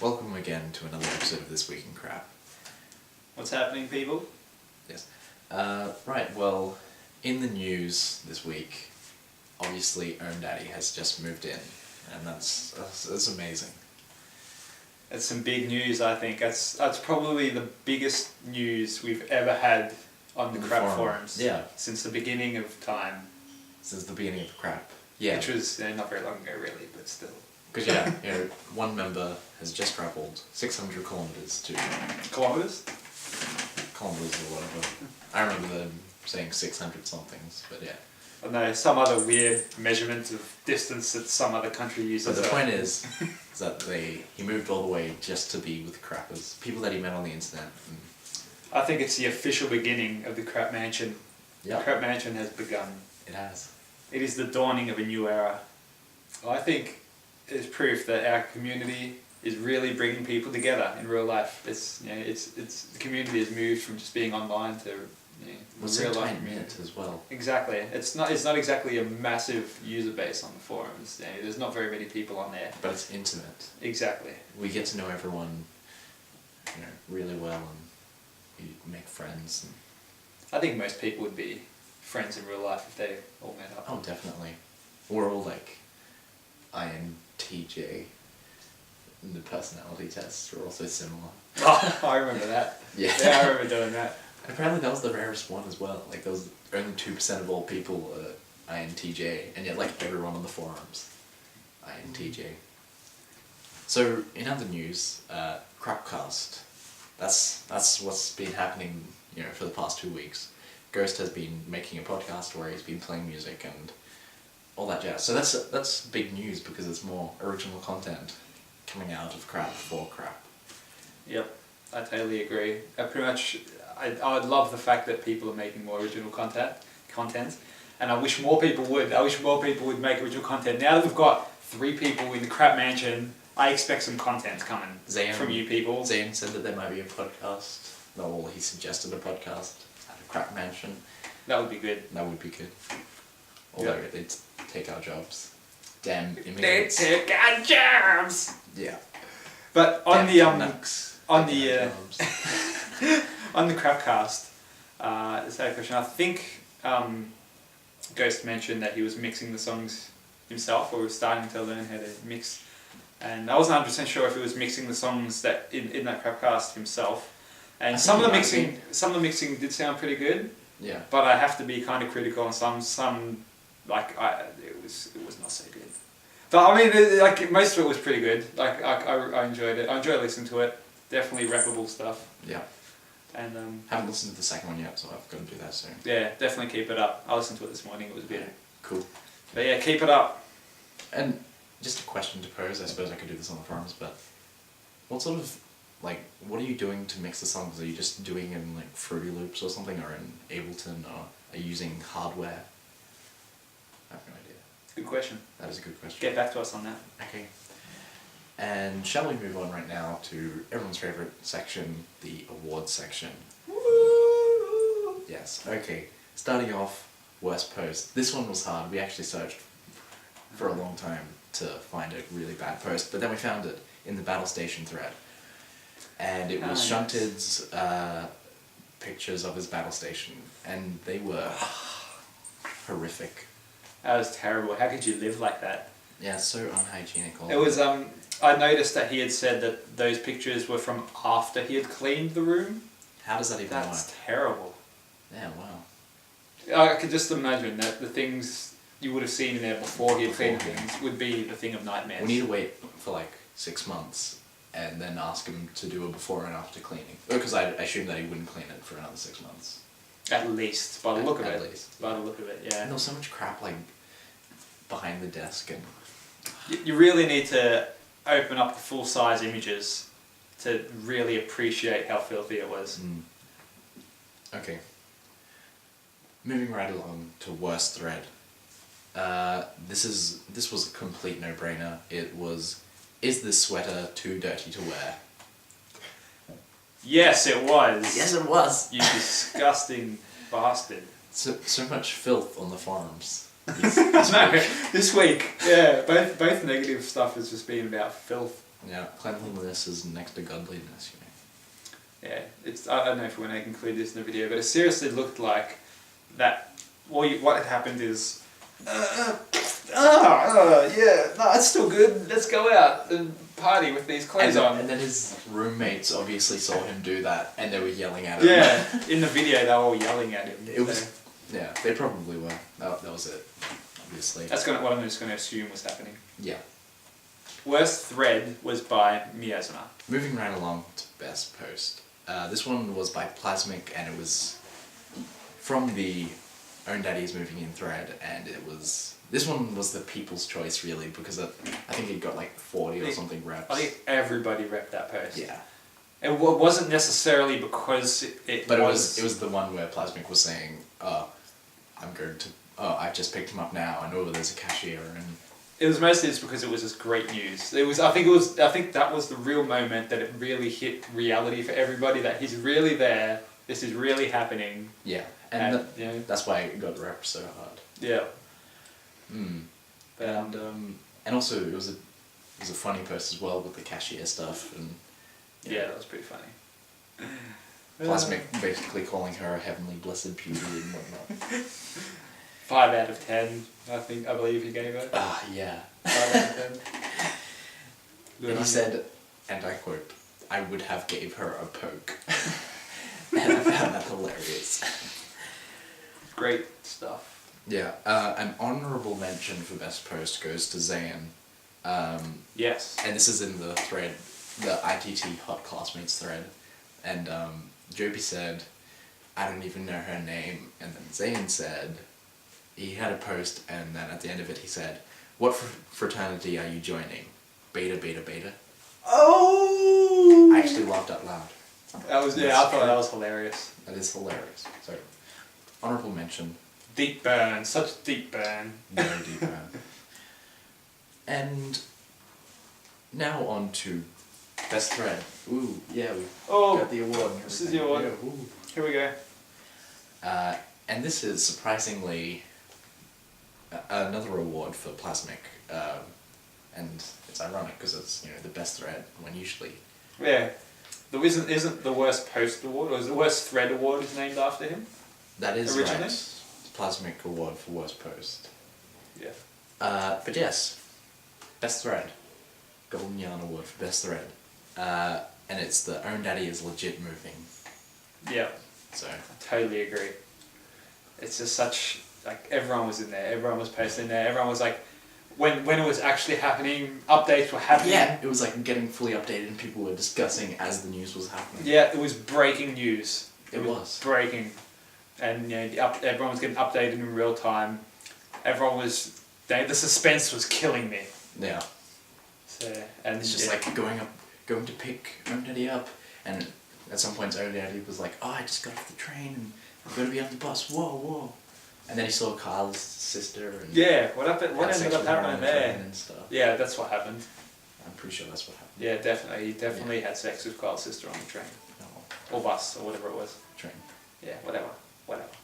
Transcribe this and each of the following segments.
welcome again to another episode of This Week in Crap. What's happening, people? Yes. Right, well, in the news this week, obviously Own Daddy has just moved in, and that's amazing. That's some big news, I think. That's probably the biggest news we've ever had on the Crap forums. Yeah. Since the beginning of time. Since the beginning of the Crap. Yeah. Which was not very long ago, really, but still. Because, one member has just travelled 600 kilometres to... Kilometres? Kilometres or whatever. I remember them saying 600 somethings, but yeah. I know, some other weird measurement of distance that some other country uses. But the point is that he moved all the way just to be with crappers. People that he met on the internet. I think it's the official beginning of the Crap Mansion. Yep. The Crap Mansion has begun. It has. It is the dawning of a new era. I think it's proof that our community is really bringing people together in real life. It's the community has moved from just being online to real life community as well. Exactly. It's not exactly a massive user base on the forums. There's not very many people on there. But it's intimate. Exactly. We get to know everyone, really well, and we make friends. And I think most people would be friends in real life if they all met up. Oh, definitely. We're all like INTJ. And the personality tests are also similar. Oh, I remember that. Yeah. Yeah, I remember doing that. Apparently that was the rarest one as well. Like, there was only 2% of all people INTJ, and yet, like, everyone on the forums, INTJ. So, in other news, Crapcast. That's what's been happening, for the past 2 weeks. Ghost has been making a podcast where he's been playing music and all that jazz. So that's big news because it's more original content coming out of Crap for Crap. Yep, I totally agree. I would love the fact that people are making more original content, and I wish more people would. I wish more people would make original content. Now that we've got 3 people in the Crap Mansion, I expect some content coming from you people. Zayn said that there might be a podcast. No, he suggested a podcast at a Crap Mansion. That would be good. That would be good. Although they'd take our jobs. Damn They immigrants. take our jobs! Yeah. But on the Crapcast, is that a question? I think Ghost mentioned that he was mixing the songs himself, or was starting to learn how to mix. And I wasn't 100% sure if he was mixing the songs that in that Crapcast himself. And some of the mixing did sound pretty good. Yeah. But I have to be kind of critical on some it was not so good. But I mean, most of it was pretty good. I enjoyed it. I enjoyed listening to it. Definitely rappable stuff. Yeah. And haven't listened to the second one yet, so I've got to do that soon. yeah, definitely keep it up. I listened to it this morning. It was a bit cool. But yeah, keep it up. And just a question to pose. I suppose I could do this on the forums, but what sort of what are you doing to mix the songs? Are you just doing in Fruity Loops or something, or in Ableton, or are you using hardware? I have no idea. Good question. That is a good question. Get back to us on that. Okay. And shall we move on right now to everyone's favourite section, the awards section? Woo! Yes, okay. Starting off, worst post. This one was hard. We actually searched for a long time to find a really bad post, but then we found it in the Battle Station thread. And it was Shunted's pictures of his battle station, and they were horrific. That was terrible. How could you live like that? Yeah, so unhygienic. It was, I noticed that he had said that those pictures were from after he had cleaned the room. How does that even work? That's terrible. Yeah, wow. I could just imagine that the things you would have seen in there before he had cleaned things would be the thing of nightmares. We need to wait for 6 months and then ask him to do a before and after cleaning. Because I assume that he wouldn't clean it for another 6 months. At least, by the look of it. At least. By the look of it, yeah. And there was so much crap behind the desk and... You really need to open up the full-size images to really appreciate how filthy it was. Okay. Moving right along to worst thread. This was a complete no-brainer. It was, is this sweater too dirty to wear? Yes, it was. Yes, it was. You disgusting bastard. So much filth on the forums. This week, yeah, both negative stuff has just been about filth. Yeah, cleanliness is next to godliness, Yeah, it's. I don't know if we're going to include this in the video, but it seriously looked like that. What had happened is, yeah, no, it's still good. Let's go out and party with these clothes on. And then his roommates obviously saw him do that, and they were yelling at him. Yeah, in the video they were all yelling at him. It was. Yeah, they probably were. That was it. Obviously. That's what I'm just going to assume was happening. Yeah. Worst thread was by Miasma. Moving right along to best post. This one was by Plasmic, and it was from the Own Daddy's Moving In thread, and it was... This one was the people's choice, really, because I think it got like 40 or something reps. I think everybody repped that post. Yeah. It wasn't necessarily because But it was the one where Plasmic was saying, I just picked him up now, I know there's a cashier, and... It was mostly just because it was just great news. I think that was the real moment that it really hit reality for everybody, that he's really there, this is really happening. Yeah, that's why it got repped so hard. Yeah. But, and also it was a funny post as well with the cashier stuff, and yeah, that was pretty funny. Plasmic basically calling her a heavenly blessed beauty and whatnot. 5 out of 10, I believe he gave it. Yeah. 5 out of 10. And he said, and I quote, "I would have gave her a poke." And I found that hilarious. Great stuff. Yeah, an honourable mention for best post goes to Zayn. Yes. And this is in the thread, the ITT Hot Classmates thread. And Joby said, "I don't even know her name." And then Zayn said, he had a post, and then at the end of it he said, "What fraternity are you joining? Beta, beta, beta?" Oh! I actually laughed out loud. I thought that was hilarious. That is hilarious. So, honourable mention. Deep burn, such deep burn. Very deep burn. And now on to best thread. Ooh, yeah, we got the award. This is the award. Yeah, ooh. Here we go. And this is surprisingly another award for Plasmic, and it's ironic because it's the best thread when usually. Yeah, isn't the worst post award, or is the worst thread award is named after him? That is originally? right. Plasmic award for worst post. Yeah. But yes, best thread, Golden Yarn award for best thread, and it's the Own Daddy is legit moving. Yeah. So. I totally agree. It's just such, like, everyone was in there, everyone was posting there, everyone was like, when it was actually happening, updates were happening. Yeah, it was like getting fully updated and people were discussing as the news was happening. Yeah, it was breaking news. It was. Breaking. And everyone was getting updated in real time. Everyone was, the suspense was killing me. Yeah. So, and it's just like going to pick Own Daddy up, and at some point Own Daddy was like, "Oh, I just got off the train and I'm going to be on the bus, whoa. And then he saw Kyle's sister and... Yeah, what ended up happening there? And stuff. Yeah, that's what happened. I'm pretty sure that's what happened. Yeah, definitely. He definitely had sex with Kyle's sister on the train. Oh. Or bus, or whatever it was. Train. Yeah, whatever.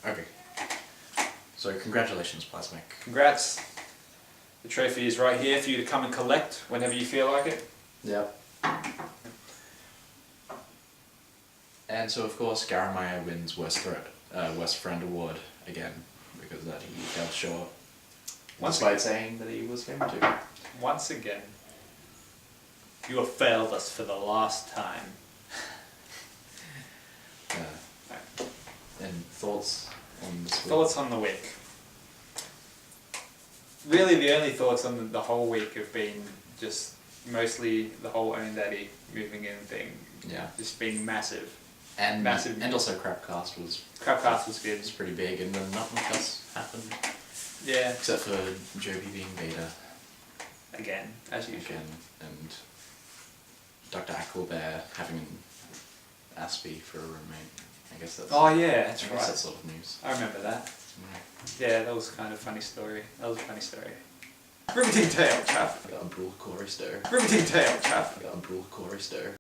Okay. So congratulations, Plasmic. Congrats. The trophy is right here for you to come and collect whenever you feel like it. Yep. And so, of course, Garamaya wins Worst Friend Award again, because that he fell short. Despite saying that he was going to. Once again, you have failed us for the last time. And thoughts on this week? Thoughts on the week. Really, the only thoughts on the whole week have been just mostly the whole Own Daddy moving in thing. Yeah. Just being massive. And massive. And also Crapcast was good. It's pretty big, and then not much else happened. Yeah. Except for Joby being beta. Again, as usual. Again, and Dr. Aquabear having Aspie for a roommate. I guess that's... Oh yeah, that's right. I guess that's sort of news. I remember that. Mm. Yeah, that was kind of a funny story. Riveting tale, chap. I got a Brule Corey stir. Riveting tale, chap. I got a Brule Corey stir.